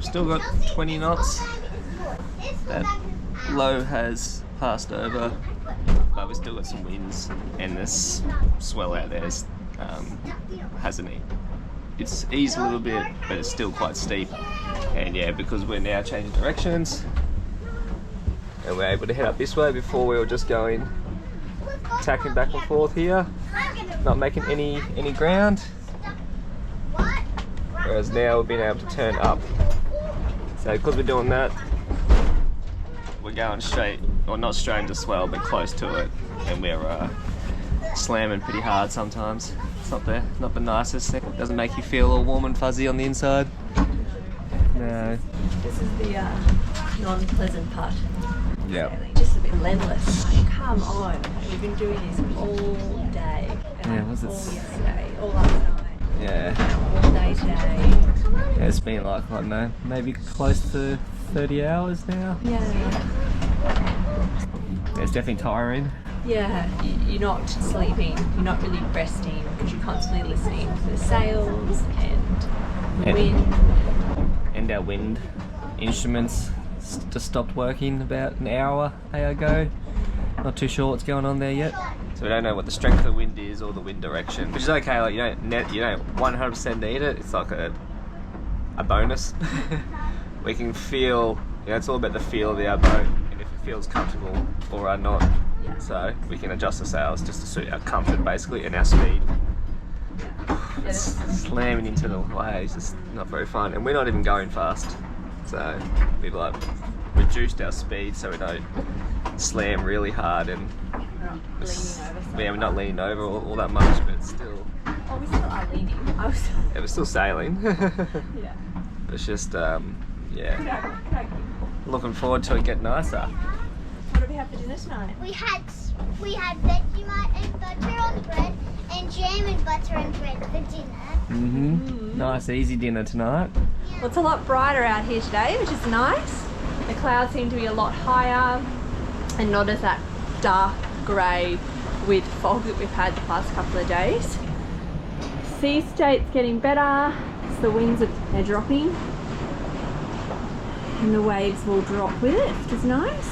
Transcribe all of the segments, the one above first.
we've still got 20 knots. That low has passed over, but we've still got some winds, and this swell out there hasn't. It's eased a little bit, but it's still quite steep. And yeah, because we're now changing directions, and we're able to head up this way. Before we were just going tacking back and forth here, not making any ground. Whereas now we've been able to turn up. So because we're doing that, we're going straight, or not straight into swell, but close to it, and we're slamming pretty hard sometimes. It's not the nicest thing. It doesn't make you feel all warm and fuzzy on the inside. No. This is the non-pleasant part. Yeah. Just a bit relentless. Like, come on. We've been doing this all day. Yeah, was it? All yesterday, all last night. Yeah. All day today. Yeah, it's been like, I don't know, maybe close to 30 hours now. Yeah. It's definitely tiring. Yeah, you're not sleeping, you're not really resting because you're constantly listening to the sails and the wind. And our wind instruments just stopped working about an hour ago. Not too sure what's going on there yet. So we don't know what the strength of the wind is or the wind direction, which is okay. Like you don't 100% need it. It's like a bonus. We can feel, it's all about the feel of our boat, and if it feels comfortable or not. So we can adjust the sails just to suit our comfort basically and our speed. Slamming into the waves is not very fun, and we're not even going fast. So we've like reduced our speed so we don't slam really hard, and we're not leaning over all that much, but still. Oh, we still are leaning. Yeah, we're still sailing. Yeah. It's just yeah. Looking forward to it getting nicer. What do we have for dinner tonight? We had Vegemite and butter on bread, and jam and butter and bread for dinner. Nice easy dinner tonight. Well, it's a lot brighter out here today, which is nice. The clouds seem to be a lot higher and not as that dark grey with fog that we've had the past couple of days. Sea state's getting better, so the winds are dropping and the waves will drop with it, which is nice.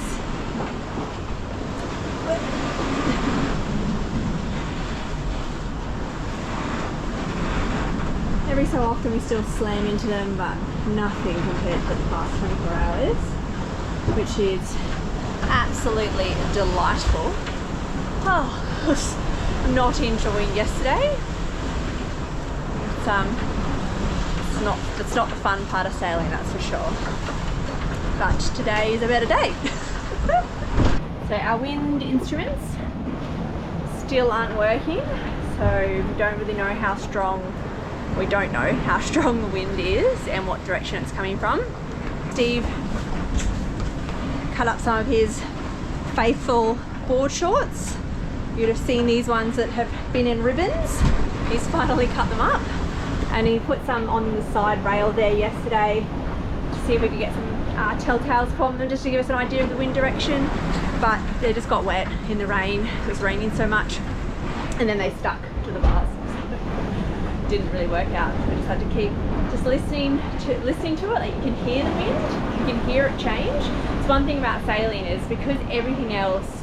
Every so often we still slam into them, but nothing compared to the past 24 hours, which is absolutely delightful. Oh, I was not enjoying yesterday. It's not the fun part of sailing, that's for sure. But today is a better day. So our wind instruments still aren't working, so we don't really know how strong. We don't know how strong the wind is and what direction it's coming from. Steve cut up some of his faithful board shorts. You'd have seen these ones that have been in ribbons. He's finally cut them up, and he put some on the side rail there yesterday to see if we could get some telltales from them, just to give us an idea of the wind direction. But they just got wet in the rain. It was raining so much, and then they stuck to the bars. Didn't really work out. We just had to keep just listening to it. Like, you can hear the wind, you can hear it change. It's one thing about sailing is because everything else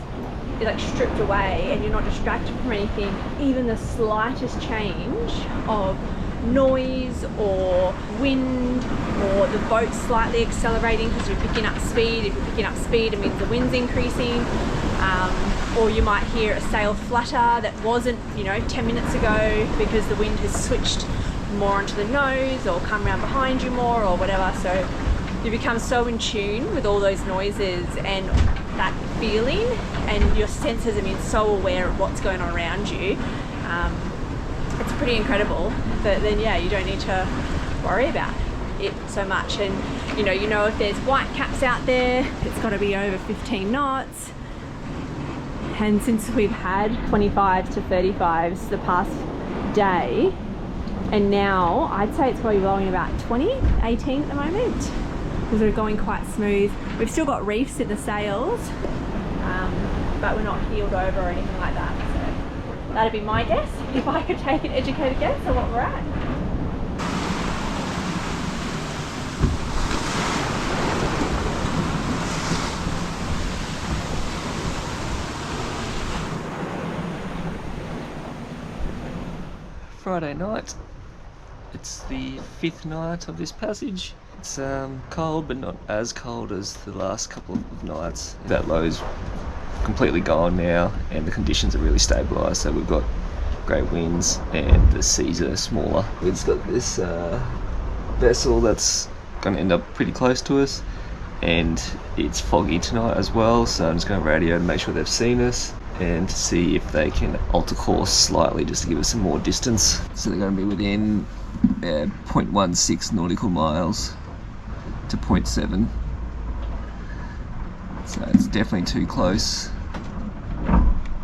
is like stripped away and you're not distracted from anything, even the slightest change of noise or wind or the boat slightly accelerating because you're picking up speed. If you're picking up speed, it means the wind's increasing. Or you might hear a sail flutter that wasn't, 10 minutes ago because the wind has switched more onto the nose or come around behind you more or whatever. So you become so in tune with all those noises and that feeling, and your senses have been so aware of what's going on around you. It's pretty incredible. But then, yeah, you don't need to worry about it so much. And you know if there's white caps out there, it's got to be over 15 knots. And since we've had 25 to 35s the past day, and now I'd say it's probably blowing about 20, 18 at the moment, because we're going quite smooth. We've still got reefs in the sails, but we're not heeled over or anything like that. So that'd be my guess, if I could take an educated guess of what we're at. Friday night. It's the 5th night of this passage. It's cold, but not as cold as the last couple of nights. That low's completely gone now, and the conditions are really stabilised. So we've got great winds, and the seas are smaller. We've just got this vessel that's going to end up pretty close to us, and it's foggy tonight as well. So I'm just going to radio to make sure they've seen us, and to see if they can alter course slightly just to give us some more distance. So they're going to be within 0.16 nautical miles to 0.7. So it's definitely too close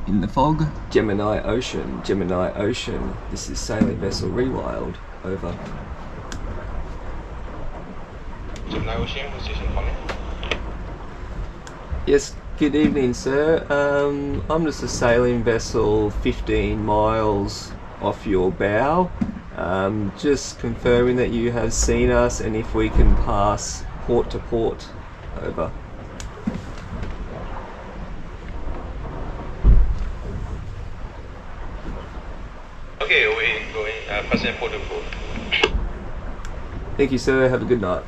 in the fog. Gemini Ocean, this is sailing vessel Rewild, over. Gemini Ocean, position calling. Yes, good evening, sir. I'm just a sailing vessel 15 miles off your bow. Just confirming that you have seen us and if we can pass port to port. Over. Okay, we're going passing port to port. Thank you, sir. Have a good night.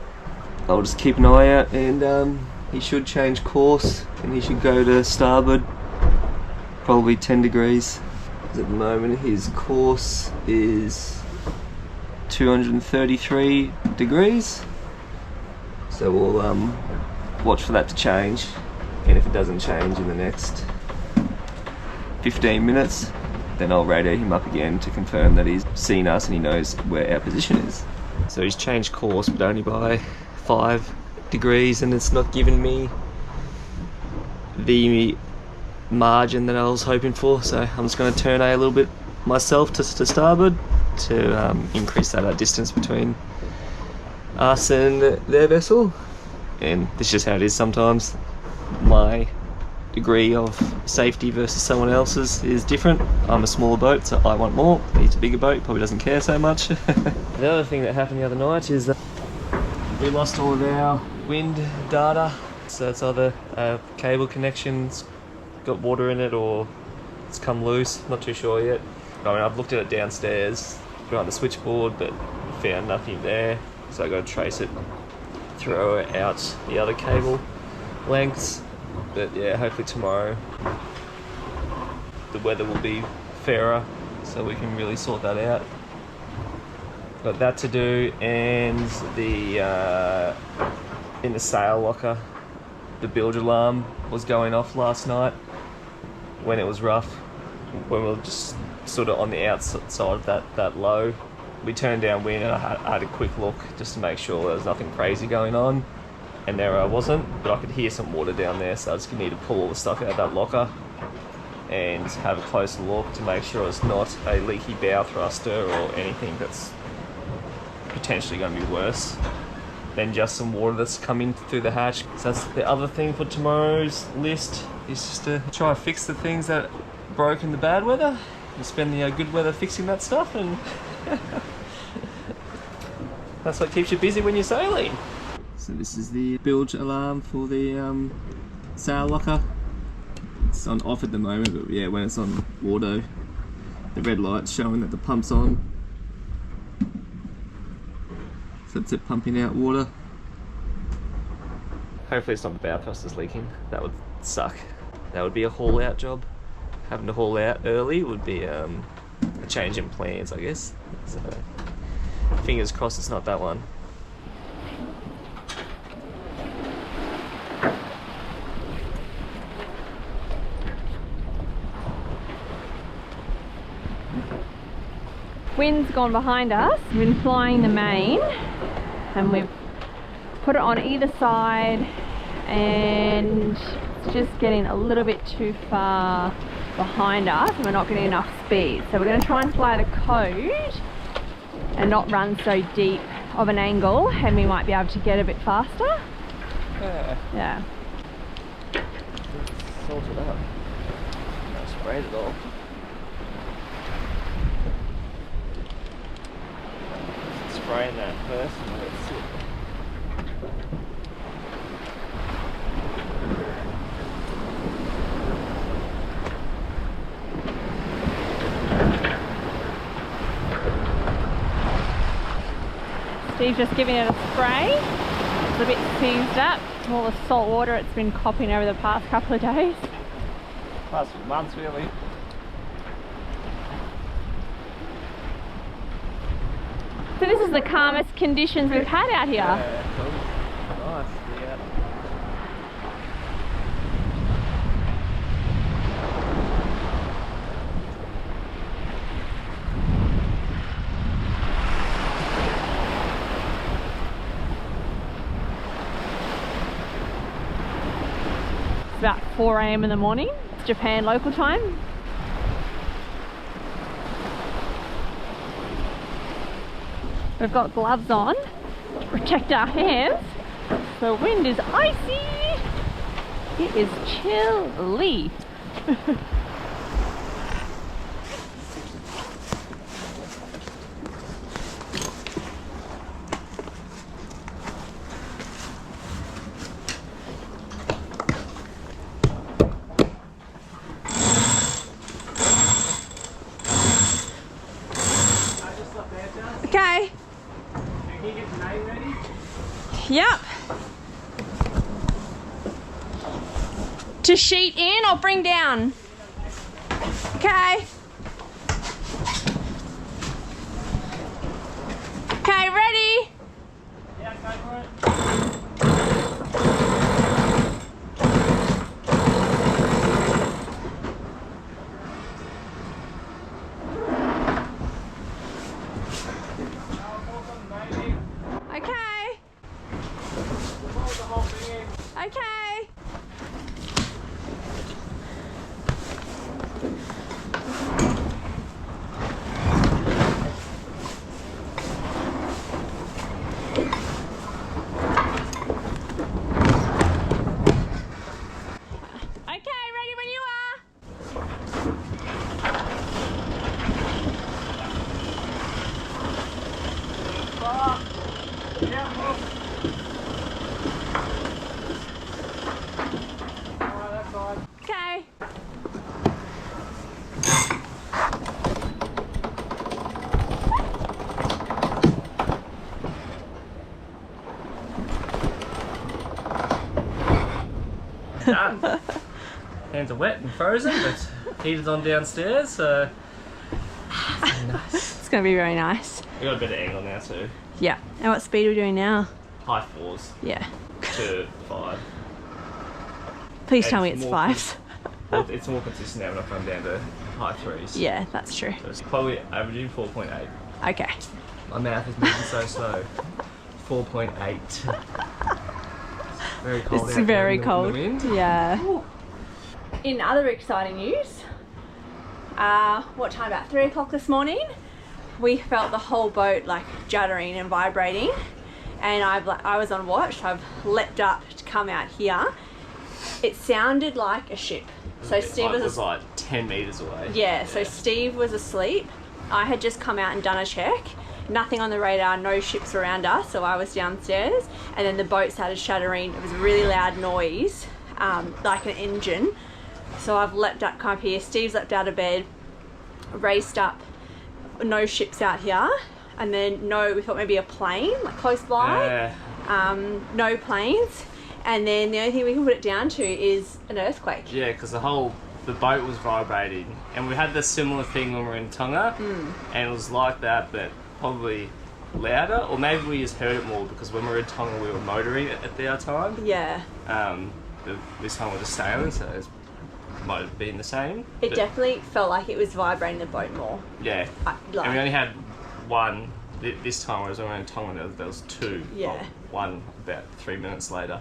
I'll just keep an eye out, and he should change course, and he should go to starboard, probably 10 degrees. At the moment his course is 233 degrees, so we'll watch for that to change, and if it doesn't change in the next 15 minutes, then I'll radio him up again to confirm that he's seen us and he knows where our position is. So he's changed course, but only by 5 degrees, and it's not given me the margin that I was hoping for, so I'm just going to turn a little bit myself to starboard to increase that distance between us and their vessel. And this is just how it is sometimes. My degree of safety versus someone else's is different. I'm a smaller boat, so I want more. He's a bigger boat, he probably doesn't care so much. The other thing that happened the other night is that we lost all of our wind data. So it's either cable connections got water in it or it's come loose, not too sure yet. I mean, I've looked at it downstairs, put it on the switchboard, but found nothing there. So I got to trace it, throw it out the other cable lengths. But yeah, hopefully tomorrow the weather will be fairer, so we can really sort that out. Got that to do, and the in the sail locker, the bilge alarm was going off last night when it was rough, when we were just sort of on the outside of that low. We turned down wind, and I had a quick look just to make sure there was nothing crazy going on, and there wasn't, but I could hear some water down there, so I just need to pull all the stuff out of that locker and have a closer look to make sure it's not a leaky bow thruster or anything that's potentially going to be worse than just some water that's coming through the hatch. So that's the other thing for tomorrow's list, is just to try and fix the things that broke in the bad weather and spend the good weather fixing that stuff, and that's what keeps you busy when you're sailing. So this is the bilge alarm for the sail locker. It's on off at the moment, but yeah, when it's on auto, the red light's showing that the pump's on. So it's it pumping out water. Hopefully it's not the bow thrusters leaking. That would suck. That would be a haul out job. Having to haul out early would be a change in plans, I guess. So fingers crossed it's not that one. Wind's gone behind us. We've been flying the main and we've put it on either side, and it's just getting a little bit too far behind us and we're not getting enough speed. So we're going to try and fly the code and not run so deep of an angle, and we might be able to get a bit faster. Yeah. Sort it up. Not sprayed it all. Spraying that first and let it sit. Steve's just giving it a spray. It's a bit seized up. All the salt water it's been copping over the past couple of days. Past few months, really. So this is the calmest conditions we've had out here. Yeah, cool. Nice. Yeah. It's about 4 AM in the morning. It's Japan local time. We've got gloves on to protect our hands. The wind is icy. It is chilly. Okay. Can you get the name ready? Yep. To sheet in or bring down? Okay. Okay, ready? Yeah, go for it. Okay. Okay. Okay, ready when you are. Okay. Done. Hands are wet and frozen, but heater's on downstairs, so nice. It's gonna be very nice. We got a bit of angle now too. Yeah. And what speed are we doing now? High 4s Yeah. to 5. Please tell me It's it's more 5s. Well, it's more consistent now when I've come down to high 3s. Yeah, that's true. So it's probably averaging 4.8. Okay. My mouth is moving so slow. 4.8. Very cold. It's out there very in the cold. wind. Yeah. In other exciting news, what time? About 3 o'clock this morning, we felt the whole boat like juddering and vibrating, and I was on watch. I've leapt up to come out here. It sounded like a ship. So Steve was like 10 meters away. yeah. So Steve was asleep. I had just come out and done a check. Nothing on the radar, no ships around us, so I was downstairs, and then the boat started shuddering. It was a really loud noise, like an engine. So I've leapt up, come up here. Steve's leapt out of bed, raced up. No ships out here, and then we thought maybe a plane like close by. Yeah. No planes, and then the only thing we can put it down to is an earthquake. Yeah, because the boat was vibrating, and we had the similar thing when we were in Tonga, and it was like that, but probably louder, or maybe we just heard it more because when we were in Tonga we were motoring at the time. Yeah. This time we're just sailing, so it might have been the same. It but definitely felt like it was vibrating the boat more. Yeah. And we only had one this time, whereas when we were in Tonga there was 2. Yeah. Well, one about 3 minutes later.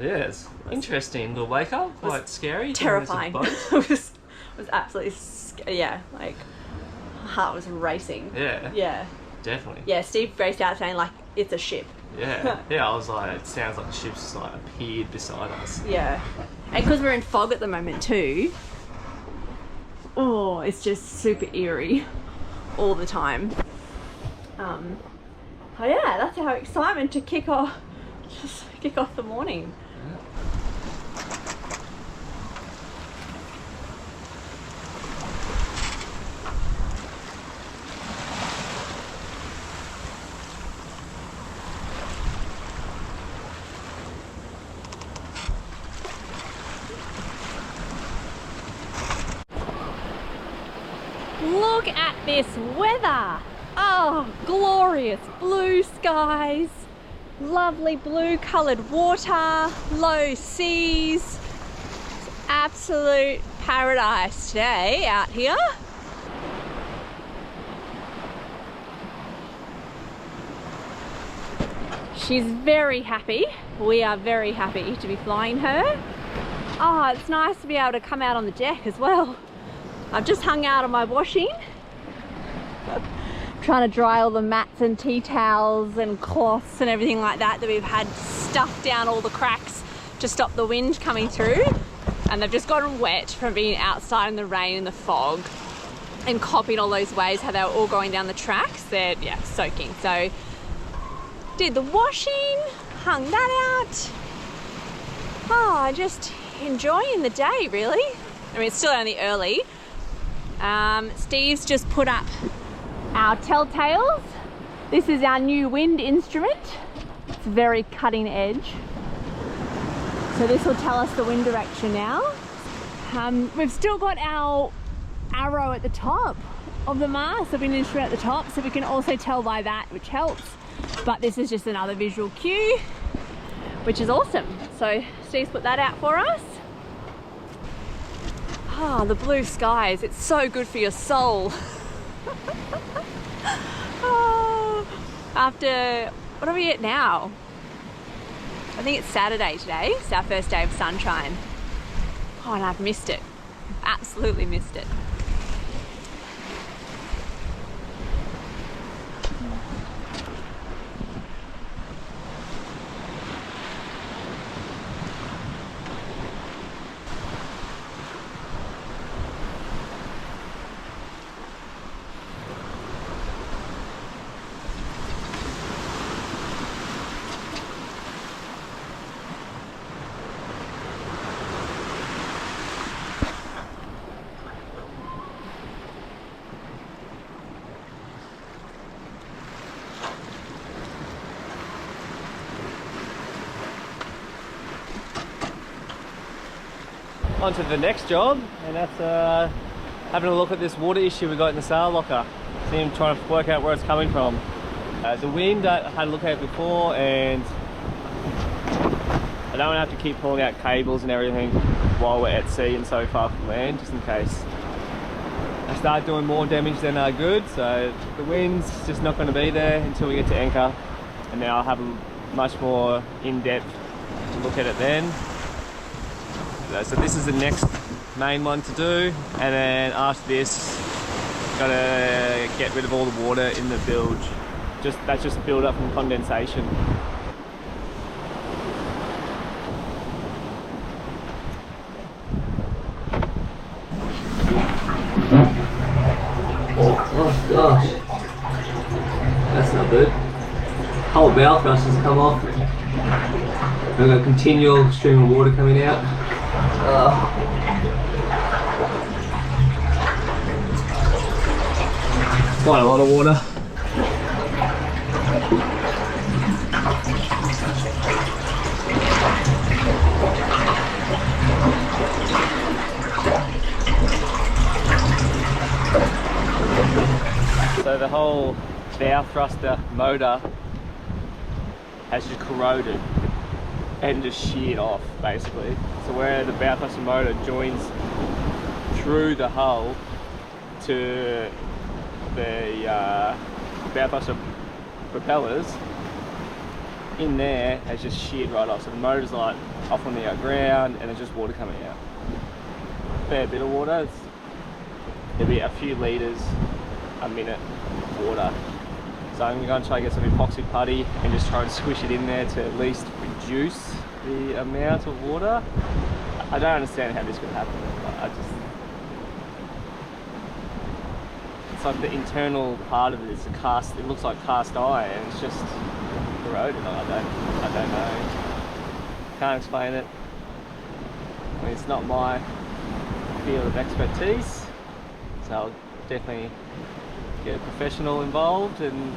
Yeah, it's interesting. The wake up, quite scary. Terrifying. It was absolutely yeah, like my heart was racing. Yeah. Yeah. Definitely. Yeah, Steve raced out saying like it's a ship. Yeah. Yeah, I was like, it sounds like the ship's just like appeared beside us. Yeah. And because we're in fog at the moment too, oh, it's just super eerie all the time. Oh yeah, that's our excitement to kick off the morning. Look at this weather. Oh, glorious blue skies, lovely blue coloured water, low seas. It's absolute paradise today out here. She's very happy. We are very happy to be flying her. Oh, it's nice to be able to come out on the deck as well. I've just hung out on my washing. Trying to dry all the mats and tea towels and cloths and everything like that we've had stuffed down all the cracks to stop the wind coming through. And they've just gotten wet from being outside in the rain and the fog and copying all those waves, how they were all going down the tracks. They're, yeah, soaking. So did the washing, hung that out. Oh, just enjoying the day, really. I mean, it's still only early. Steve's just put up our telltales. This is our new wind instrument. It's very cutting edge. So this will tell us the wind direction now. We've still got our arrow at the top of the mast, the wind instrument at the top, so we can also tell by that, which helps. But this is just another visual cue, which is awesome. So Steve's put that out for us. Ah, the blue skies, it's so good for your soul. Oh, after, what are we at now? I think it's Saturday today. It's our first day of sunshine. Oh, and I've missed it. Absolutely missed it. On to the next job, and that's having a look at this water issue we got in the sail locker. See him trying to work out where it's coming from. The wind, I had a look at it before, and I don't want to have to keep pulling out cables and everything while we're at sea and so far from land, just in case I start doing more damage than good. So the wind's just not going to be there until we get to anchor, and then I'll have a much more in-depth look at it then. So this is the next main one to do, and then after this, gotta get rid of all the water in the bilge. That's just build up from condensation. Oh gosh, that's not good. Whole bow thrust has come off. We've got a continual stream of water coming out. Quite a lot of water. So the whole bow thruster motor has just corroded and just sheared off, basically. So where the bow thruster motor joins through the hull to the bow thruster propellers, in there has just sheared right off. So the motor's like off on the ground, and there's just water coming out. Fair bit of water. There'll be a few litres a minute of water. So I'm going to try to get some epoxy putty and just try and squish it in there to at least reduce the amount of water. I don't understand how this could happen. It's like the internal part of it is it looks like cast iron, and it's just corroded. I don't know. Can't explain it. I mean, it's not my field of expertise, so I'll definitely get a professional involved and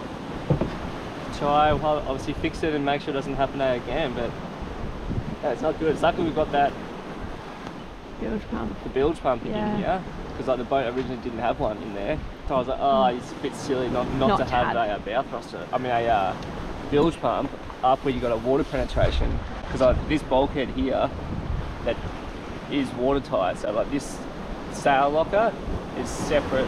try, well, obviously fix it and make sure it doesn't happen again. But yeah, it's not good. It's lucky we've got that Bilge pump. the bilge pump in Yeah. here, because like the boat originally didn't have one in there. So I was like, oh, it's a bit silly not to have a bow thruster. I mean a bilge pump up where you got a water penetration, because like this bulkhead here that is watertight. So like this sail locker is separate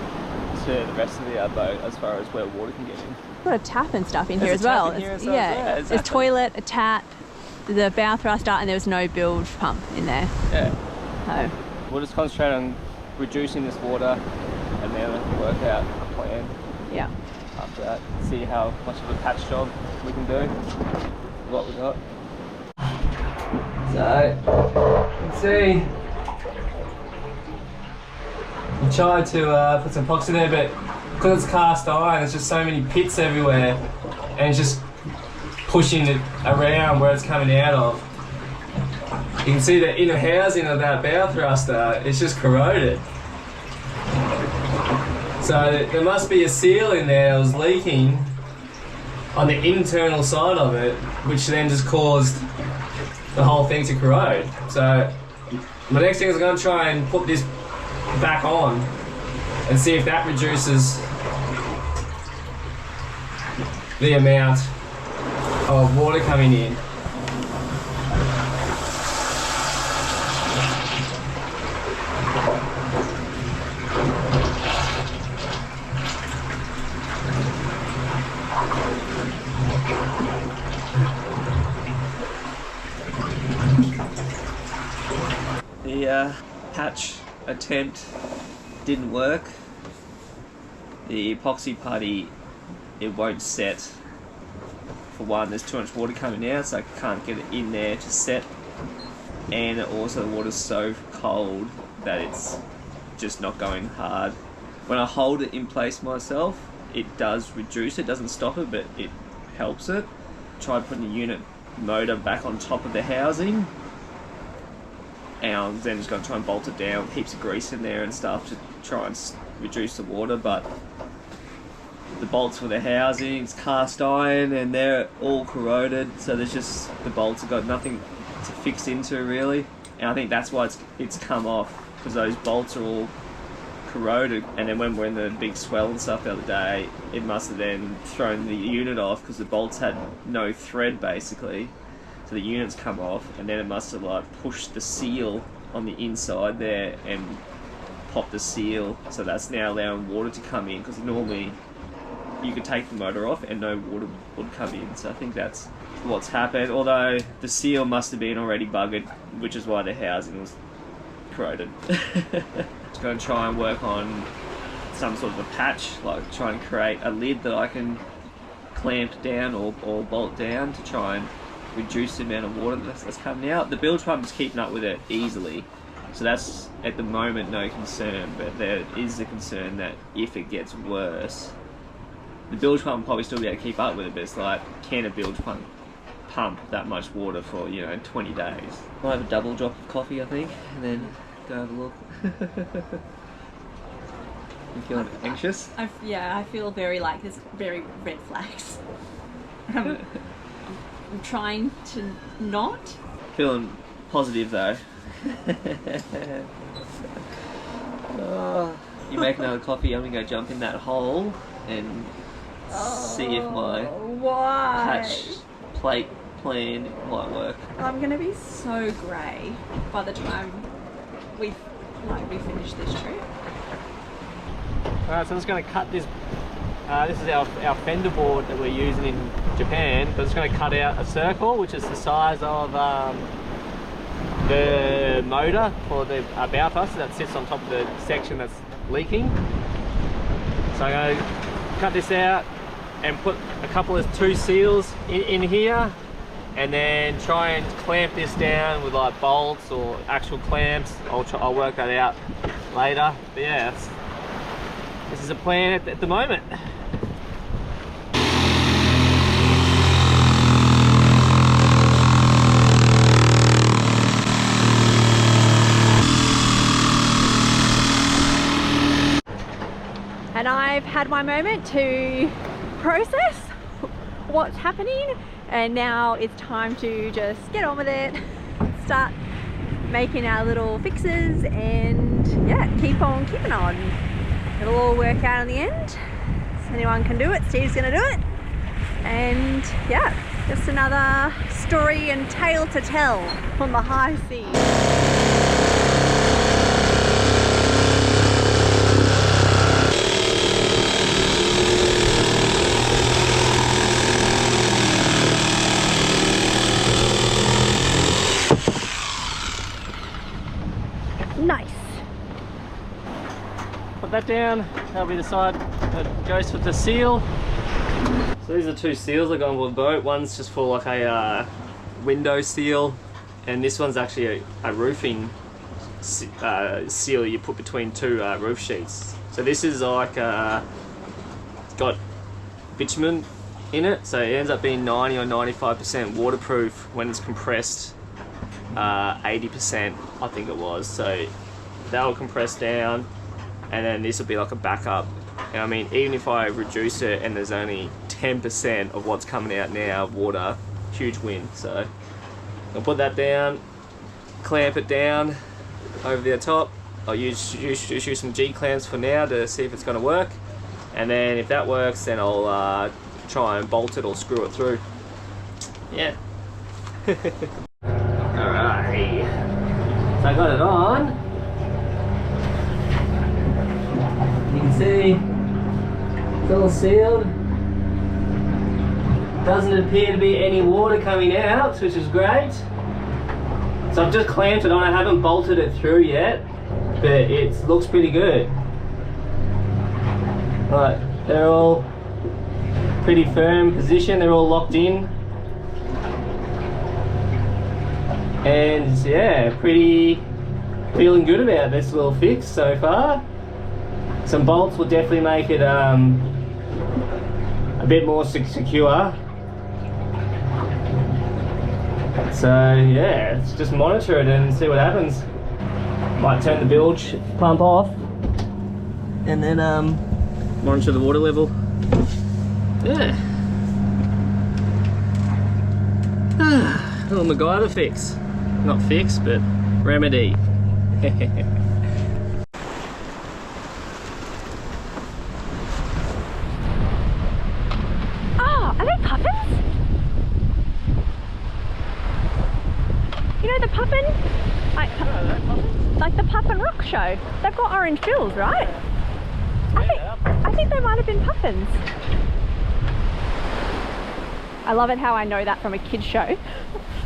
to the rest of the boat as far as where water can get in. Got a tap and stuff in here There's as a tap well. in here as well, Yeah, yeah, there's exactly. toilet, a tap, the bow thruster, and there was no bilge pump in there. Yeah. So We'll just concentrate on reducing this water and then work out a plan yeah. after that. See how much of a patch job we can do, what we got. So, let's see. I tried to put some epoxy there, but because it's cast iron, there's just so many pits everywhere, and it's just pushing it around where it's coming out of. You can see the inner housing of that bow thruster, it's just corroded. So there must be a seal in there that was leaking on the internal side of it, which then just caused the whole thing to corrode. So my next thing is I'm going to try and put this back on and see if that reduces the amount of water coming in. The patch attempt didn't work. The epoxy putty, it won't set. For one, there's too much water coming out, so I can't get it in there to set. And also the water's so cold that it's just not going hard. When I hold it in place myself, it does reduce it, doesn't stop it, but it helps it. Tried putting the unit motor back on top of the housing, and I was then just going to try and bolt it down with heaps of grease in there and stuff to try and reduce the water, but the bolts for the housing, it's cast iron and they're all corroded, so there's just, the bolts have got nothing to fix into really, and I think that's why it's come off, because those bolts are all corroded. And then when we're in the big swell and stuff the other day, it must have then thrown the unit off because the bolts had no thread basically, so the unit's come off, and then it must have like pushed the seal on the inside there and popped the seal, so that's now allowing water to come in, because normally you could take the motor off and no water would come in. So I think that's what's happened, although the seal must have been already buggered, which is why the housing was corroded. Just going to try and work on some sort of a patch, like try and create a lid that I can clamp down or bolt down to try and reduce the amount of water that's coming out. The bilge pump is keeping up with it easily, so that's at the moment no concern, but there is a concern that if it gets worse, the bilge pump will probably still be able to keep up with it, but it's like, can a bilge pump that much water for, 20 days? I'll have a double drop of coffee, I think, and then go have a look. You feeling anxious? I feel very like there's very red flags. I'm trying to not. Feeling positive though. You make another coffee, I'm gonna go jump in that hole and see if my patch plate plan might work. I'm gonna be so grey by the time we finish this trip. Alright, so I'm just going to cut this. This is our fender board that we're using in Japan, but it's going to cut out a circle, which is the size of the motor for the bow thruster that sits on top of the section that's leaking. So I'm going to cut this out and put a couple of 2 seals in here, and then try and clamp this down with like bolts or actual clamps. I'll work that out later. But yeah, this is a plan at the moment. And I've had my moment to process what's happening, and now it's time to just get on with it, start making our little fixes and yeah, keep on keeping on. It'll all work out in the end. So anyone can do it, Steve's gonna do it. And yeah, just another story and tale to tell on the high seas. Nice. Put that down, that'll be the side that goes with the seal. So these are two seals I got on board the boat. One's just for like a window seal, and this one's actually a roofing seal you put between two roof sheets. So this is like got bitumen in it, so it ends up being 90 or 95% waterproof when it's compressed. 80% I think it was, so that will compress down, and then this will be like a backup. And I mean, even if I reduce it and there's only 10% of what's coming out now, water, huge wind. So I'll put that down, clamp it down over the top. I'll use some G clamps for now to see if it's going to work, and then if that works, then I'll try and bolt it or screw it through. Yeah. Alright, so I got it on. You can see it's all sealed. Doesn't appear to be any water coming out, which is great. So I've just clamped it on. I haven't bolted it through yet, but it looks pretty good. Right, they're all pretty firm position. They're all locked in. And yeah, feeling good about this little fix so far. Some bolts will definitely make it a bit more secure. So yeah, let's just monitor it and see what happens. Might turn the bilge pump off and then monitor the water level. Yeah. Little MacGyver fix. Not fix, but remedy. Oh, are they puffins? You know the puffin? Like the Puffin Rock show. They've got orange bills, right? I think they might have been puffins. I love it how I know that from a kids show.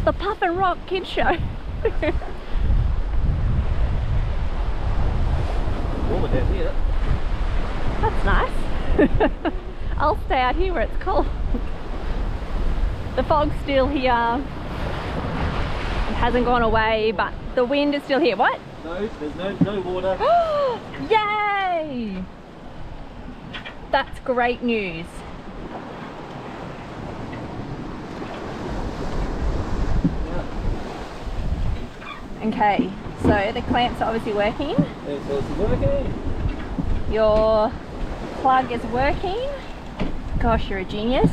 The Puffin Rock kids show. Warmer down here. That's nice. I'll stay out here where it's cold. The fog's still here. It hasn't gone away, but the wind is still here. What? No, there's no water. Yay! That's great news. Okay, so the clamps are obviously working. It's working. Your plug is working. Gosh, you're a genius.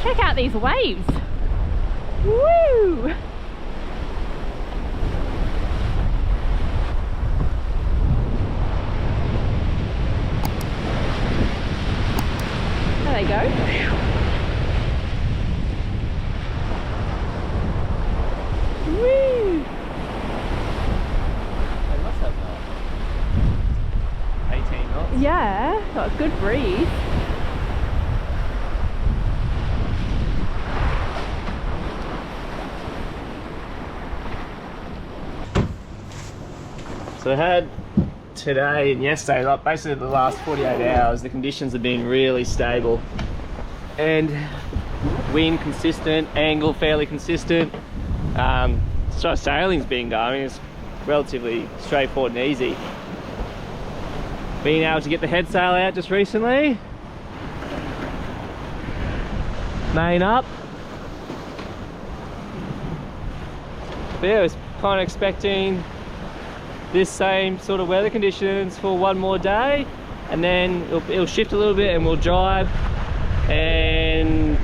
Check out these waves. Woo! There they go. Woo! They must have 18 knots. Yeah, got a good breeze. So I had today and yesterday, like basically the last 48 hours, the conditions have been really stable. And wind consistent, angle fairly consistent. So sailing's been going, it's relatively straightforward and easy. Being able to get the head sail out just recently. Main up. But yeah, I was kind of expecting this same sort of weather conditions for one more day, and then it'll shift a little bit and we'll drive and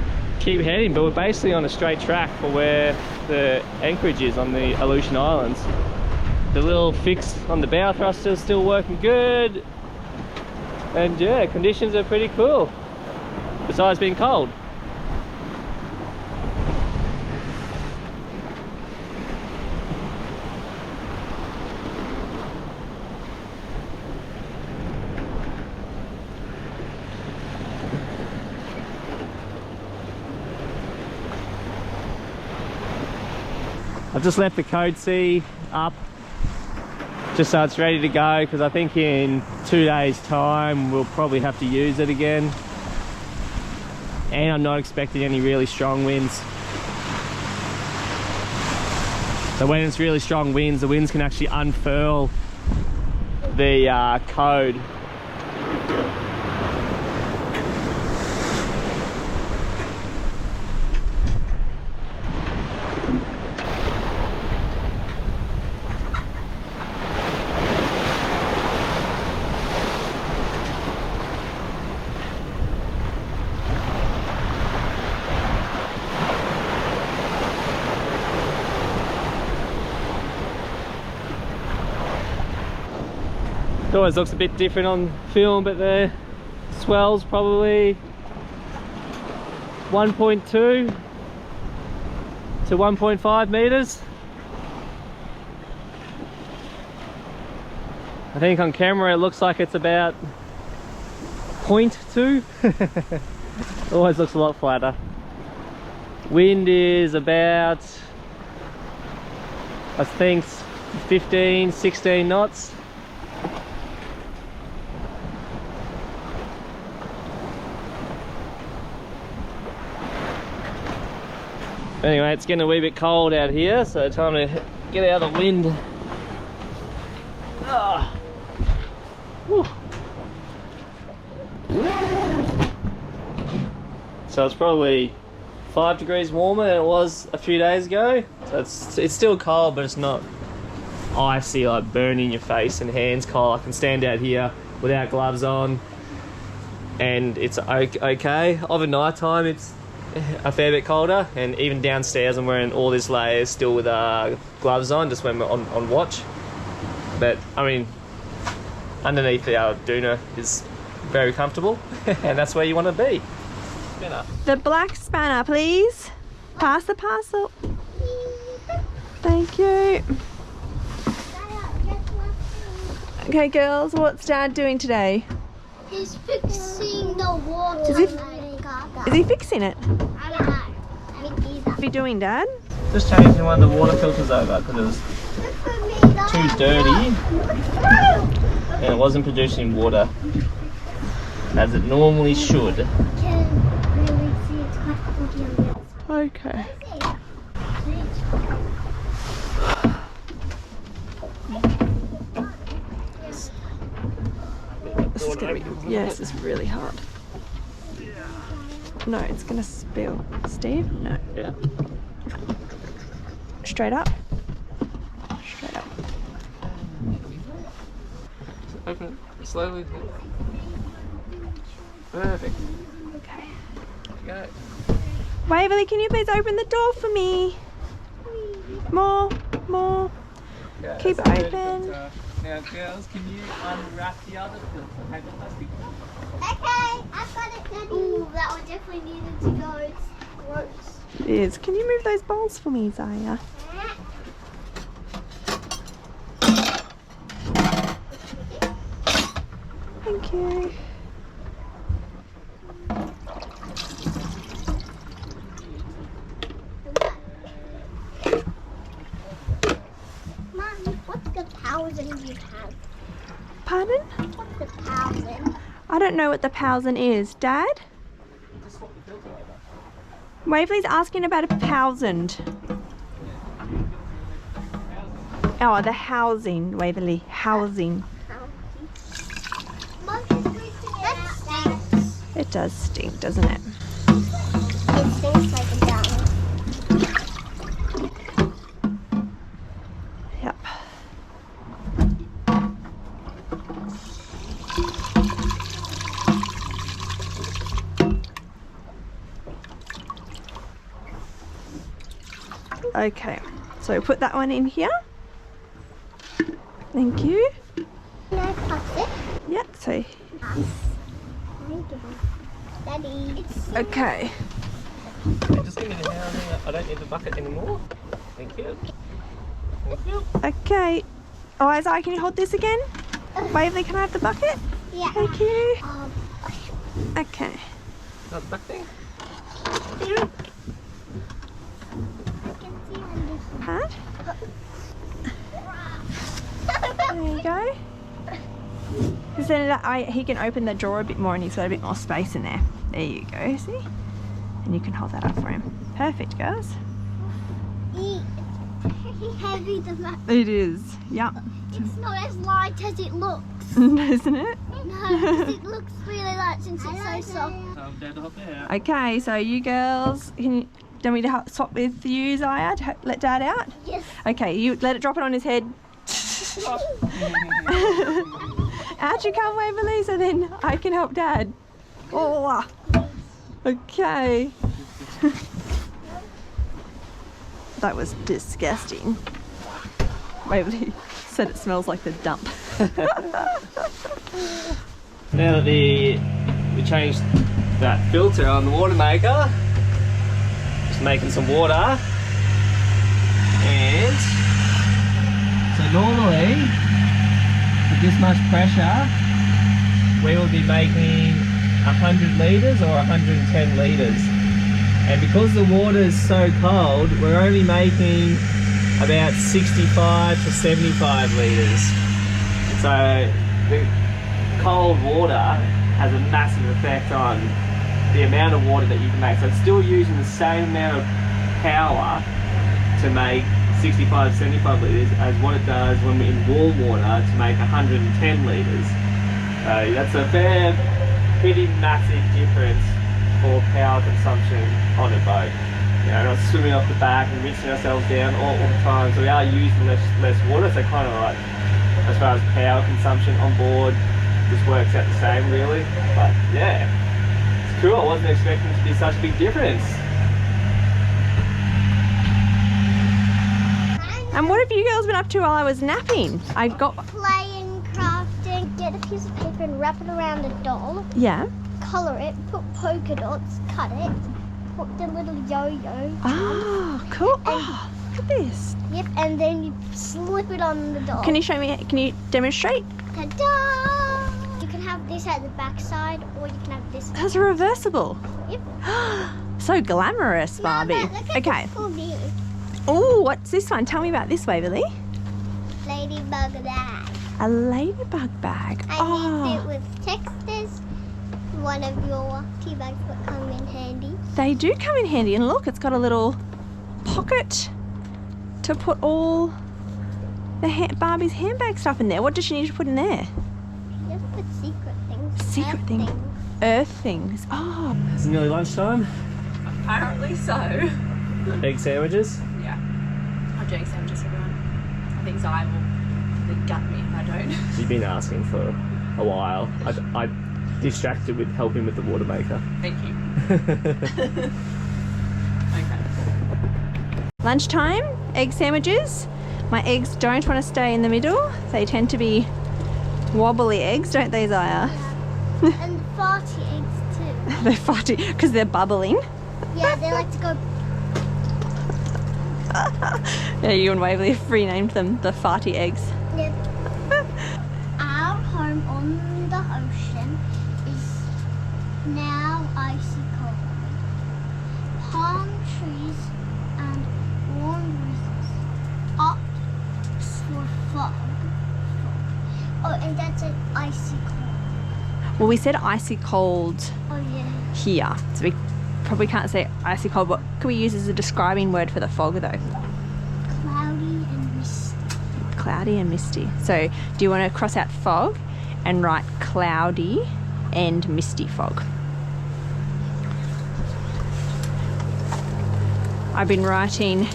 keep heading, but we're basically on a straight track for where the anchorage is on the Aleutian Islands. The little fix on the bow thruster is still working good, and yeah, conditions are pretty cool, besides being cold. I've just left the code C up just so it's ready to go, because I think in 2 days time we'll probably have to use it again, and I'm not expecting any really strong winds. So when it's really strong winds, the winds can actually unfurl the code. It always looks a bit different on film, but the swell's probably 1.2 to 1.5 meters. I think on camera it looks like it's about 0.2. Always looks a lot flatter. Wind is about, I think, 15, 16 knots. Anyway, it's getting a wee bit cold out here, so time to get out of the wind. Ah. Whew. So it's probably 5 degrees warmer than it was a few days ago. So it's still cold, but it's not icy, like burning your face and hands cold. I can stand out here without gloves on, and it's okay. Over night time, it's a fair bit colder, and even downstairs I'm wearing all these layers still with gloves on, just when we're on watch. But I mean, underneath our doona is very comfortable, and that's where you want to be. Spinner. The black spanner, please. Pass the parcel. Thank you. Okay, girls, what's Dad doing today? He's fixing the water. Is he fixing it? I don't know. I think he's What are you doing, Dad? Just changing one of the water filters over because it was too dirty and it wasn't producing water as it normally should. Okay. This is gonna be, yeah, this is really hard. No, it's gonna spill. Steve? No. Yeah. Straight up. Straight up. Open it slowly. Perfect. Okay. Go. Waverly, can you please open the door for me? More, more. Yeah, Keep that's it the open. filter. Now, girls, can you unwrap the other filter? Paper plastic. Okay, I've got it, Daddy. Ooh, that one definitely needed to go. It's gross. It is. Can you move those bowls for me, Zaya? Thank you. Mom, what's the thousand you have? Pardon? What's the thousand? I don't know what the Powsen is. Dad? Waverly's asking about a Powsen. Oh, the housing, Waverly. Housing. Mom, that stinks. It does stink, doesn't it? It stinks like a dog. Yep. Okay, so put that one in here. Thank you. No plastic. Yeah, so Daddy. okay. Just give me the hand. I don't need the bucket anymore. Thank you. Thank you. Okay. Oh, Isaiah, can you hold this again? Waverly, can I have the bucket? Yeah. Thank you. Okay. Got the bucket thing? Pat? There you go. Because then he can open the drawer a bit more and he's got a bit more space in there. There you go, see? And you can hold that up for him. Perfect, girls. It's heavy, the It is. Yep. It's not as light as it looks. Isn't it? No, because it looks really light since it's so soft. Okay, so you girls, do you want me to swap with you, Zaya, to let Dad out? Yes. Okay, you let it drop it on his head. Out you come, Waverly, so then I can help Dad. Oh, okay. That was disgusting. Waverly said it smells like the dump. Now that we changed that filter on the water maker, just making some water, and so normally with this much pressure we will be making 100 litres or 110 litres, and because the water is so cold we're only making about 65 to 75 litres. So the cold water has a massive effect on the amount of water that you can make. So it's still using the same amount of power to make 65 to 75 litres as what it does when we're in warm water to make 110 litres. That's a pretty massive difference for power consumption on a boat. You know, not swimming off the back and rinsing ourselves down all the time, so we are using less water, so kind of like as far as power consumption on board just works out the same really. But yeah, it's cool. I wasn't expecting it to be such a big difference. And what have you girls been up to while I was napping? I got... Playing, crafting, get a piece of paper and wrap it around a doll. Yeah. Colour it, put polka dots, cut it, put the little yo-yo. Oh, cool. Oh, look at this. Yep, and then you slip it on the doll. Can you show me, can you demonstrate? Ta-da! You can have this at the back side, or you can have this. That's reversible. Yep. So glamorous, Barbie. Mama, look at Okay. this cool view. Oh, what's this one? Tell me about this, Waverly. Ladybug bag. A ladybug bag. I used it with texters. One of your tea bags that come in handy. They do come in handy, and look, it's got a little pocket to put all the Barbie's handbag stuff in there. What does she need to put in there? Just put secret things. Secret Earth things. Earth things. Oh. It's nearly lunchtime. Apparently so. Egg sandwiches. Yeah. I'll do egg sandwiches, everyone. I think Zai will gut me if I don't. You've been asking for a while. I distracted with helping with the water maker. Thank you. Okay. Lunchtime, egg sandwiches. My eggs don't want to stay in the middle. They tend to be wobbly eggs, don't they, Zaya? And farty eggs too. They're farty because they're bubbling. Yeah, they like to go. Yeah, you and Waverly have renamed them the farty eggs. Yep. Our home on the ocean is now icy cold. Palm trees and warm breezes up for fog. Oh, and that's an icy cold. Well, we said icy cold Oh yeah. here, so we probably can't say icy cold. What can we use as a describing word for the fog, though? Cloudy and misty. Cloudy and misty. So do you want to cross out fog and write cloudy and misty fog? I've been writing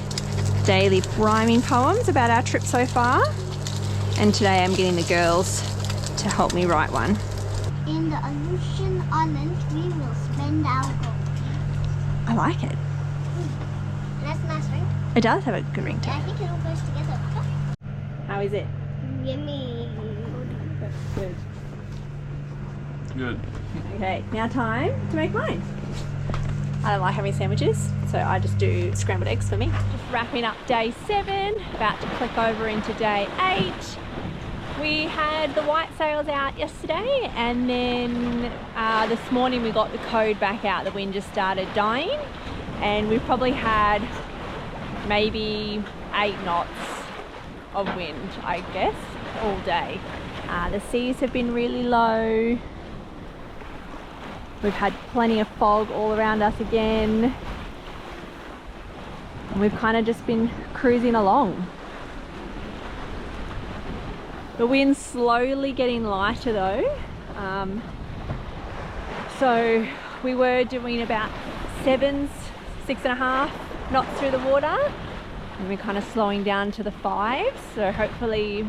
daily rhyming poems about our trip so far, and today I'm getting the girls to help me write one. In the Aleutian Islands, we will spend our gold. I like it. That's a nice ring. It does have a good ring to I it. think it all goes together. How is it? Yummy. That's good. Good. Okay, now time to make mine. I don't like having sandwiches, so I just do scrambled eggs for me. Just wrapping up day 7, about to click over into day 8. We had the white sails out yesterday, and then this morning we got the code back out. The wind just started dying, and we've probably had maybe 8 knots of wind, I guess, all day. The seas have been really low. We've had plenty of fog all around us again. And we've kind of just been cruising along. The wind's slowly getting lighter though. So we were doing about 7s, 6.5 knots through the water. And we're kind of slowing down to the 5s. So hopefully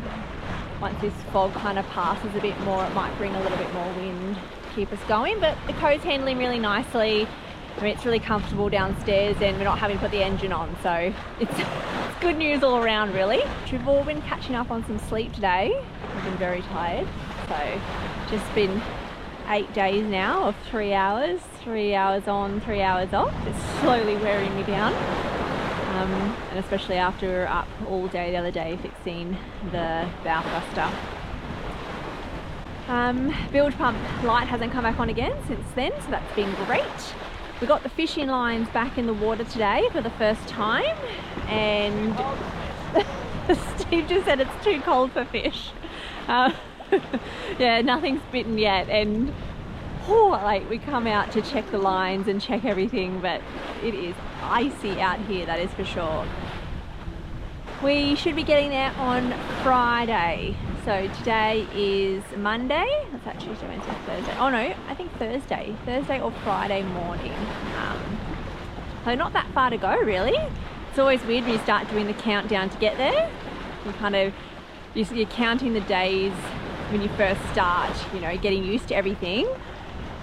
once this fog kind of passes a bit more, it might bring a little bit more wind, keep us going. But the code's handling really nicely. I mean, it's really comfortable downstairs, and we're not having to put the engine on, so it's good news all around really. We've all been catching up on some sleep today. I've been very tired, so just been 8 days now of 3 hours on, 3 hours off. It's slowly wearing me down, and especially after we were up all day the other day fixing the bow thruster. Bilge pump light hasn't come back on again since then, so that's been great. We got the fishing lines back in the water today for the first time, and Steve just said it's too cold for fish. Yeah, nothing's bitten yet, and like we come out to check the lines and check everything, but it is icy out here, that is for sure. We should be getting there on Friday. So today is Monday. That's actually Tuesday, Wednesday, Thursday. Oh no, I think Thursday or Friday morning. So not that far to go really. It's always weird when you start doing the countdown to get there. You kind of, you're counting the days when you first start, you know, getting used to everything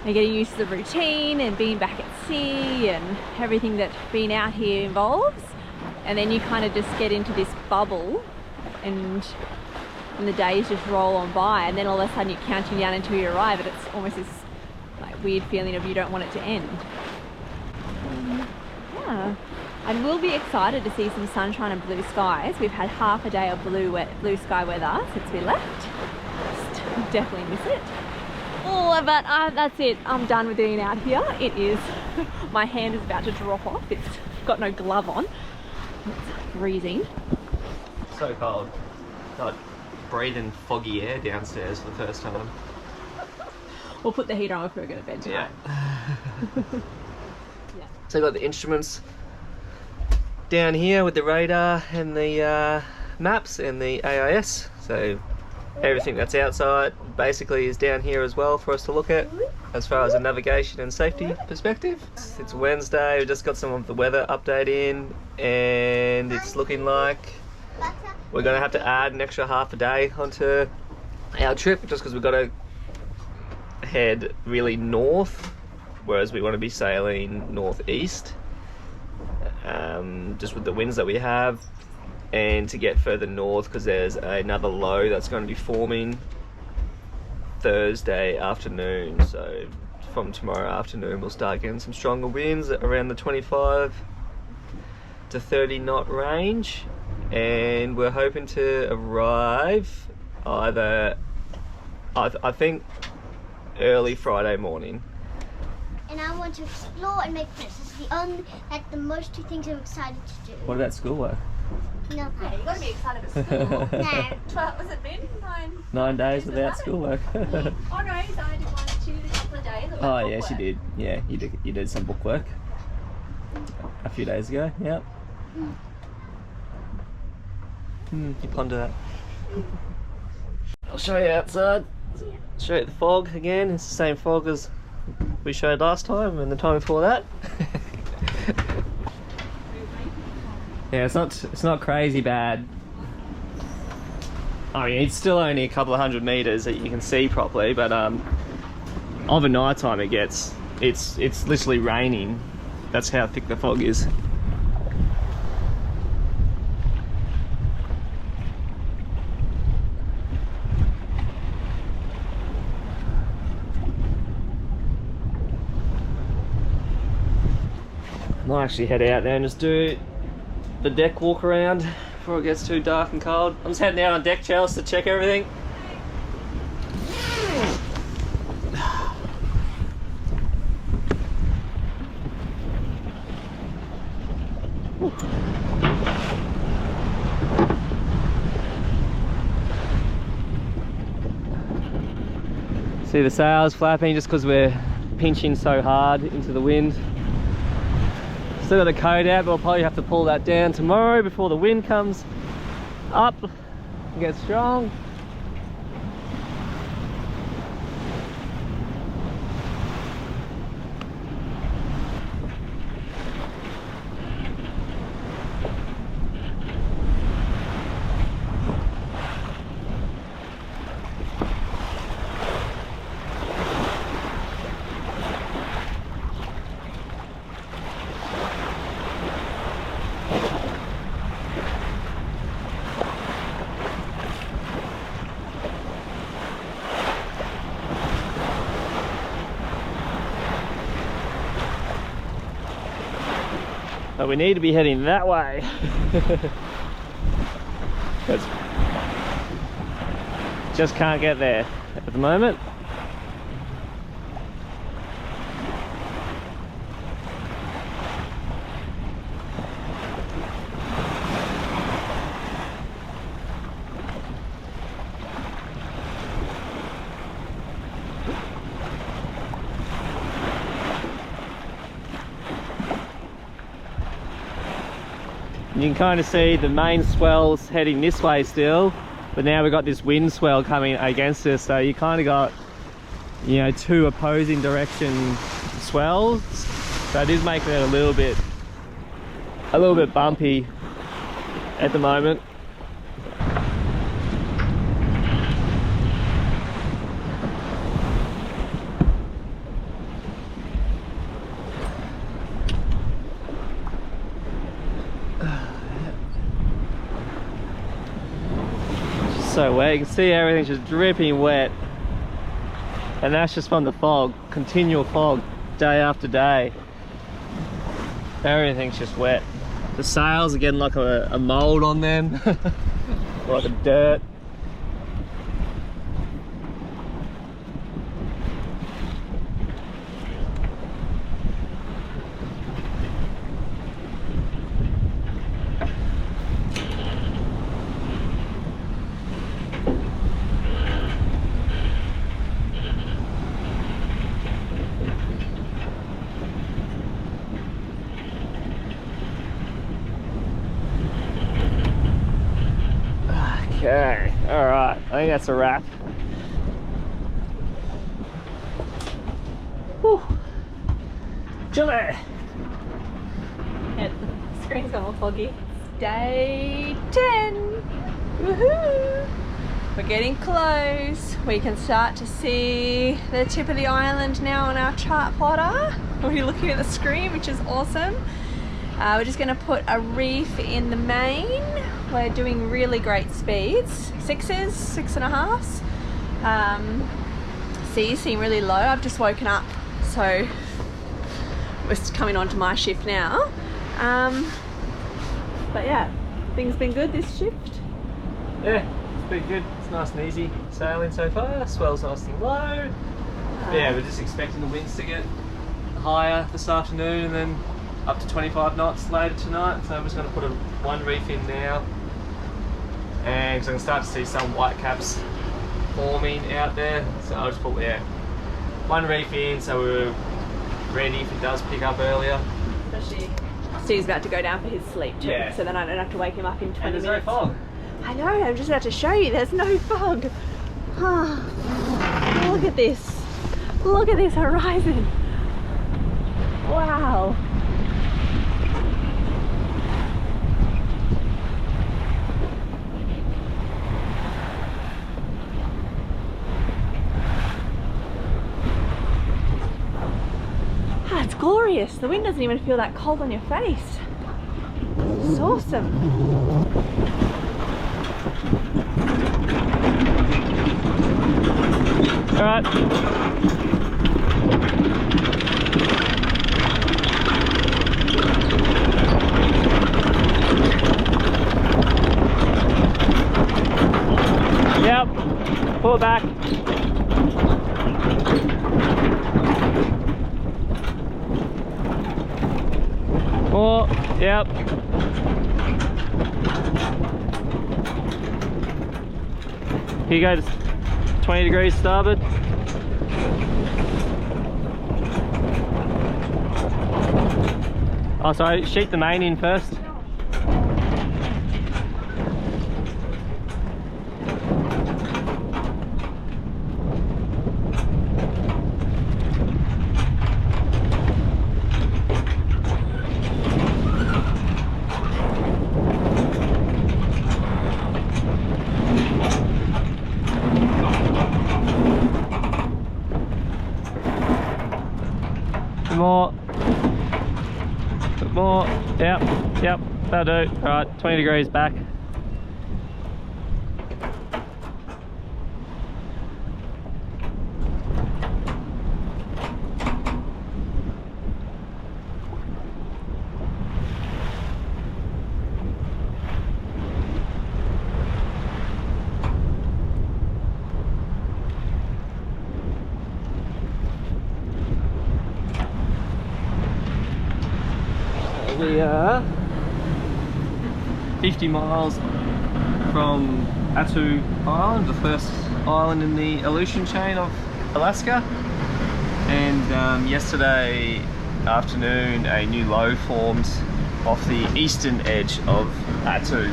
and getting used to the routine and being back at sea and everything that being out here involves. And then you kind of just get into this bubble, and the days just roll on by, and then all of a sudden you're counting down until you arrive, and it's almost this like weird feeling of you don't want it to end. Yeah, I will be excited to see some sunshine and blue skies. We've had half a day of blue sky weather since we left. Just definitely miss it. Oh, but that's it. I'm done with being out here. It is. My hand is about to drop off. It's got no glove on. It's freezing. So cold. God, breathing foggy air downstairs for the first time. We'll put the heater on if we're going to bed tonight. Yeah. So I got the instruments down here with the radar and the maps and the AIS. So everything that's outside basically is down here as well for us to look at as far as a navigation and safety perspective. It's Wednesday, we've just got some of the weather update in, and it's looking like we're going to have to add an extra half a day onto our trip just because we've got to head really north, whereas we want to be sailing northeast, just with the winds that we have, and to get further north because there's another low that's going to be forming Thursday afternoon. So from tomorrow afternoon we'll start getting some stronger winds around the 25 to 30 knot range, and we're hoping to arrive either I think early Friday morning. And I want to explore and make friends. It's the most two things I'm excited to do. What about schoolwork? No. Yeah, you got to be excited at school. No. 12, was it been 9 days without schoolwork. Oh no, so I did one, two, a couple of days. Oh yes, you did. Yeah, you did some bookwork a few days ago. Yep. You ponder that. I'll show you outside. Show you the fog again. It's the same fog as we showed last time and the time before that. Yeah, it's not crazy bad. I mean, it's still only a couple of 100 meters that you can see properly, but over night time it's literally raining. That's how thick the fog is. Might actually head out there and just do the deck walk around before it gets too dark and cold. I'm just heading out on deck, Chels, to check everything. See the sails flapping just because we're pinching so hard into the wind. Still got the coat out, but we'll probably have to pull that down tomorrow before the wind comes up and gets strong. But we need to be heading that way. Just can't get there at the moment. You can kind of see the main swells heading this way still, but now we've got this wind swell coming against us, so you kind of got, you know, two opposing direction swells. So it is making it a little bit bumpy at the moment. So wet, you can see everything's just dripping wet, and that's just from the fog, continual fog, day after day. Everything's just wet. The sails are getting like a mold on them, like a dirt. Okay, alright, I think that's a wrap. Whew. Chilly! Yeah, the screen's gone all foggy. It's day 10! Woohoo! We're getting close. We can start to see the tip of the island now on our chart plotter. We're looking at the screen, which is awesome. We're just going to put a reef in the main. We're doing really great speeds, 6s, 6.5s. Seas seem really low. I've just woken up, so we're coming on to my shift now. But yeah, things been good this shift. Yeah, it's been good. It's nice and easy sailing so far. Swell's nice and low. Yeah, we're just expecting the winds to get higher this afternoon and then up to 25 knots later tonight. So I'm just going to put one reef in now, and so I can start to see some white caps forming out there. So I'll just put one reef in so we're ready if it does pick up earlier. Especially Steve's about to go down for his sleep too, Yeah. So then I don't have to wake him up in 20 And there's minutes. no fog. I know, I'm just about to show you, there's no fog. Look at this. Look at this horizon. Wow. It's glorious. The wind doesn't even feel that cold on your face. It's awesome. All right. Pull it back. More. Yep. Here you go. 20 degrees starboard. Oh, sorry. Sheet the main in first. More. Bit more. Yep. Yep. That'll do. Alright, 20 degrees back. We are 50 miles from Attu Island, the first island in the Aleutian chain of Alaska. And yesterday afternoon a new low formed off the eastern edge of Attu.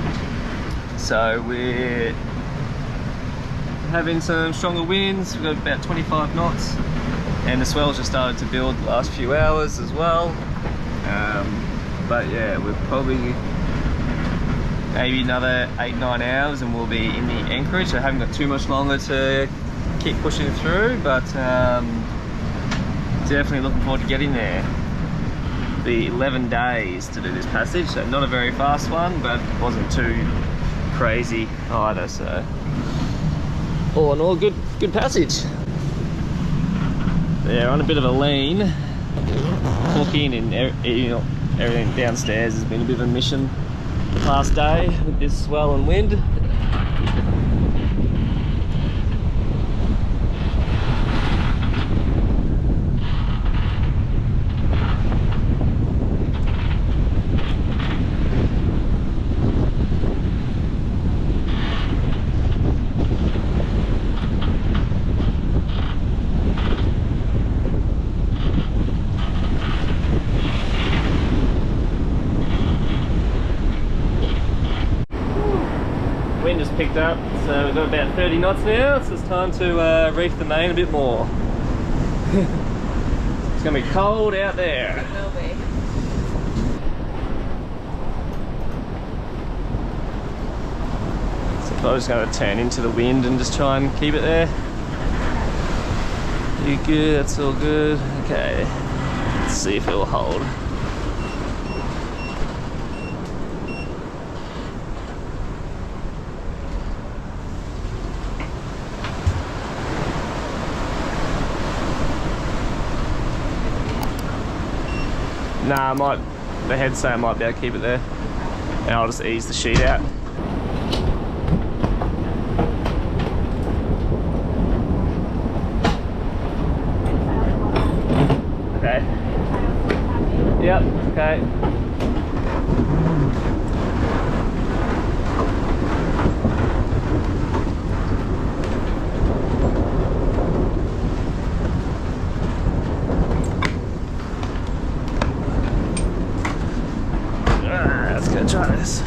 So we're having some stronger winds. We've got about 25 knots and the swells just started to build the last few hours as well. But yeah, we're probably maybe another 8-9 hours and we'll be in the anchorage. So I haven't got too much longer to keep pushing through, but definitely looking forward to getting there. The 11 days to do this passage, so not a very fast one, but wasn't too crazy either. So all in all, good passage. Yeah, on a bit of a lean. Hooking and everything downstairs has been a bit of a mission the past day with this swell and wind. Wind has picked up, so we've got about 30 knots now, so it's time to reef the main a bit more. It's going to be cold out there. It will be. So I'm just going to turn into the wind and just try and keep it there. You good? That's all good. Okay, let's see if it'll hold. Nah, the heads say I might be able to keep it there. And I'll just ease the sheet out. Okay. Yep, okay. Let's go try this.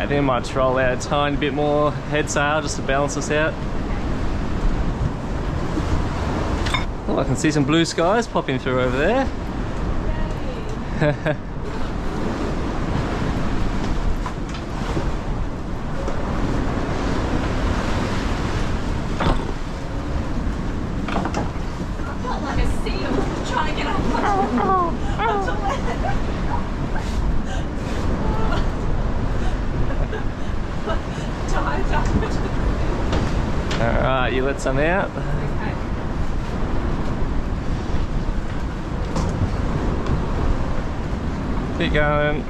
think I might roll out a tiny bit more head sail just to balance us out. Oh, I can see some blue skies popping through over there. Like a seal trying to get up onto land. Alright, you let some out. Okay. Keep going.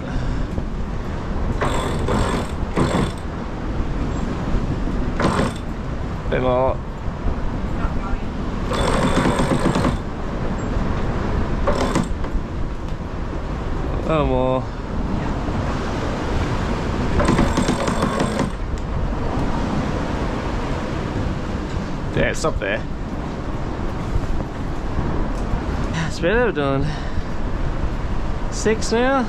Bit more. Not going. A little more. Yeah, stop there. That's better. We're doing 6 now.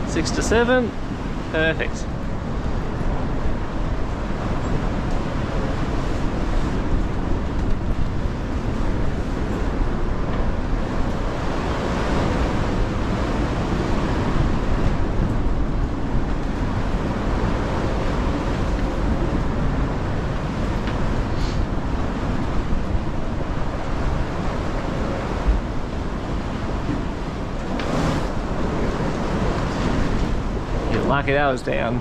6 to 7. Perfect. Lucky that was down.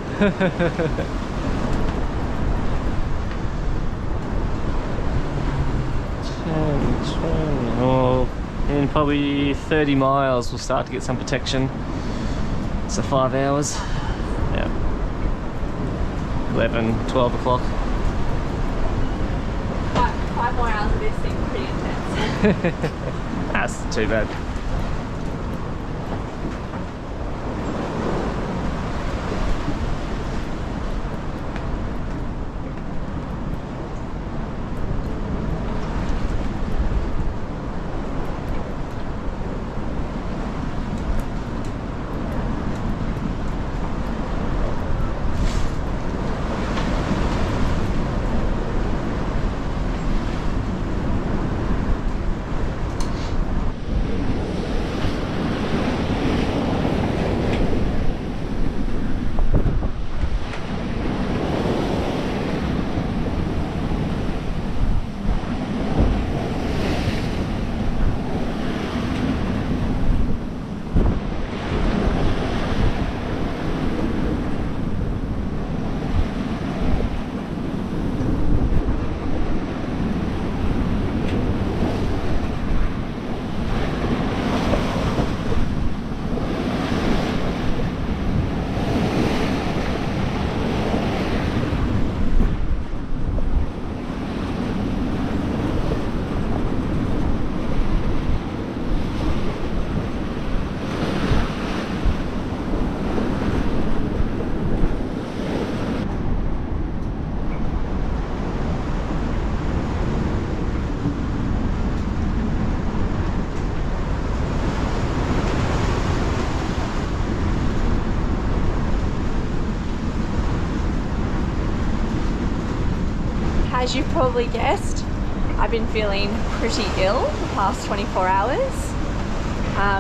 Oh, in probably 30 miles we'll start to get some protection. So 5 hours. Yeah. 11, 12 o'clock. 5 more hours of this seems pretty intense. That's too bad. As you've probably guessed, I've been feeling pretty ill the past 24 hours.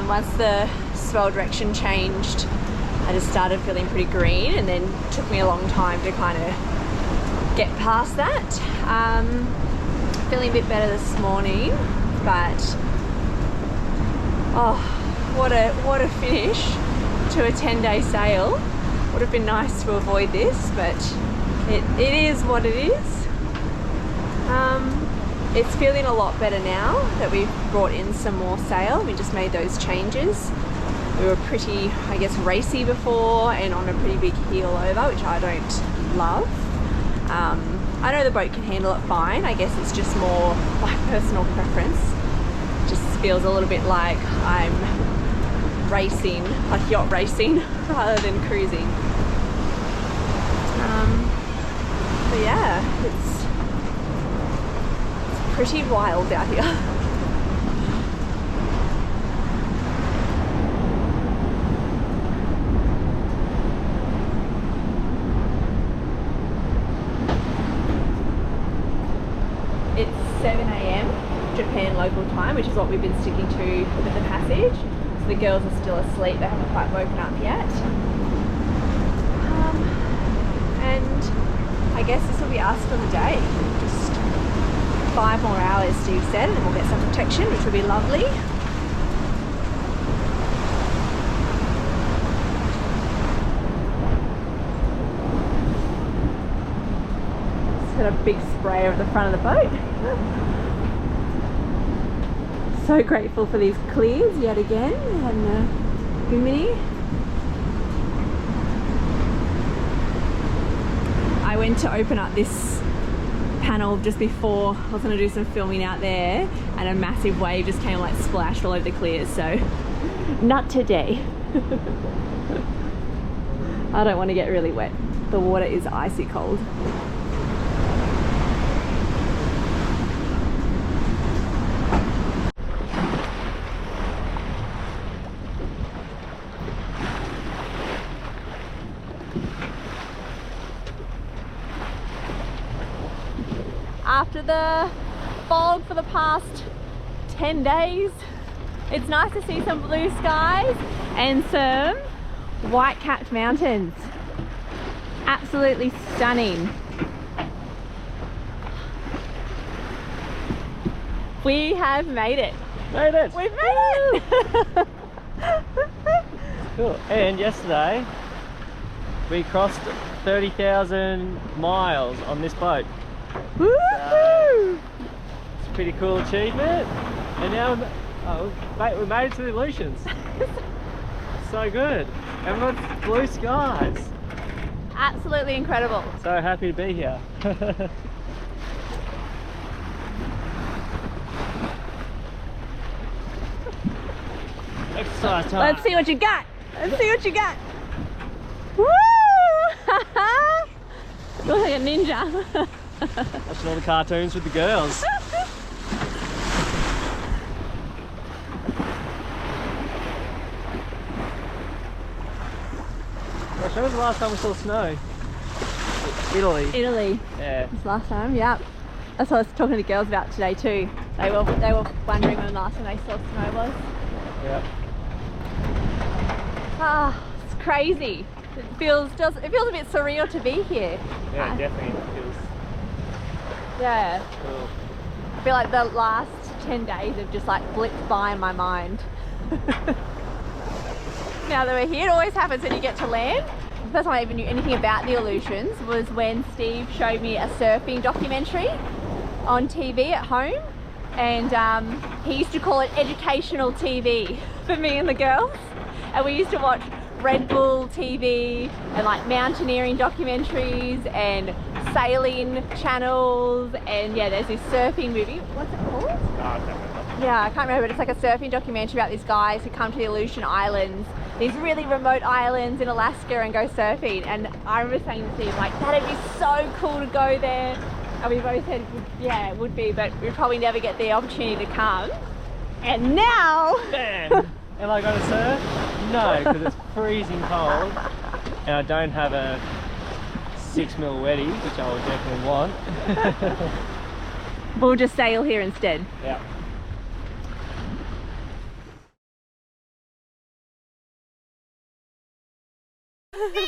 Once the swell direction changed, I just started feeling pretty green, and then it took me a long time to kind of get past that. Feeling a bit better this morning, but oh, what a finish to a 10-day sail. Would have been nice to avoid this, but it is what it is. It's feeling a lot better now that we've brought in some more sail. We just made those changes. We were pretty, I guess, racy before and on a pretty big heel over, which I don't love. I know the boat can handle it fine. I guess it's just more my personal preference. It just feels a little bit like I'm racing, like yacht racing, rather than cruising. But yeah, it's pretty wild out here. local time, which is what we've been sticking to with the passage. So the girls are still asleep, they haven't quite woken up yet. And I guess this will be us for the day. Just 5 more hours, Steve said, and then we'll get some protection, which will be lovely. Just got a big spray over the front of the boat. So grateful for these clears yet again, and Bimini. I went to open up this panel just before I was going to do some filming out there, and a massive wave just came like splashed all over the clears, so not today. I don't want to get really wet. The water is icy cold. After the fog for the past 10 days, it's nice to see some blue skies and some white-capped mountains. Absolutely stunning. We have made it. Made it! We've made it! Cool. And yesterday we crossed 30,000 miles on this boat. Woo-hoo! It's a pretty cool achievement. And now we made it to the Aleutians. So good. And we've got blue skies. Absolutely incredible. So happy to be here. Exercise time. Let's see what you got. Let's see what you got. Woo! Looks like a ninja. Watching all the cartoons with the girls. Gosh, when was the last time we saw snow? Italy. Italy. Yeah. This last time, yeah. That's what I was talking to the girls about today too. They were wondering when the last time they saw snow was. Yeah. Ah, it's crazy. It feels a bit surreal to be here. Yeah, definitely feels Yeah. cool. I feel like the last 10 days have just like blipped by in my mind. Now that we're here, it always happens when you get to land. The first time I even knew anything about the Aleutians was when Steve showed me a surfing documentary on TV at home, and he used to call it educational TV for me and the girls, and we used to watch Red Bull TV and like mountaineering documentaries and sailing channels, and yeah, there's this surfing movie. What's it called? Oh, I can't remember. Yeah, I can't remember, but it's like a surfing documentary about these guys who come to the Aleutian Islands, these really remote islands in Alaska, and go surfing. And I remember saying to Steve, like, that'd be so cool to go there. And we both said, yeah, it would be, but we'd probably never get the opportunity to come. And now... Damn! Am I going to surf? No, because it's freezing cold and I don't have a 6mm weddy, which I would definitely want. We'll just sail here instead. Yeah. Hey,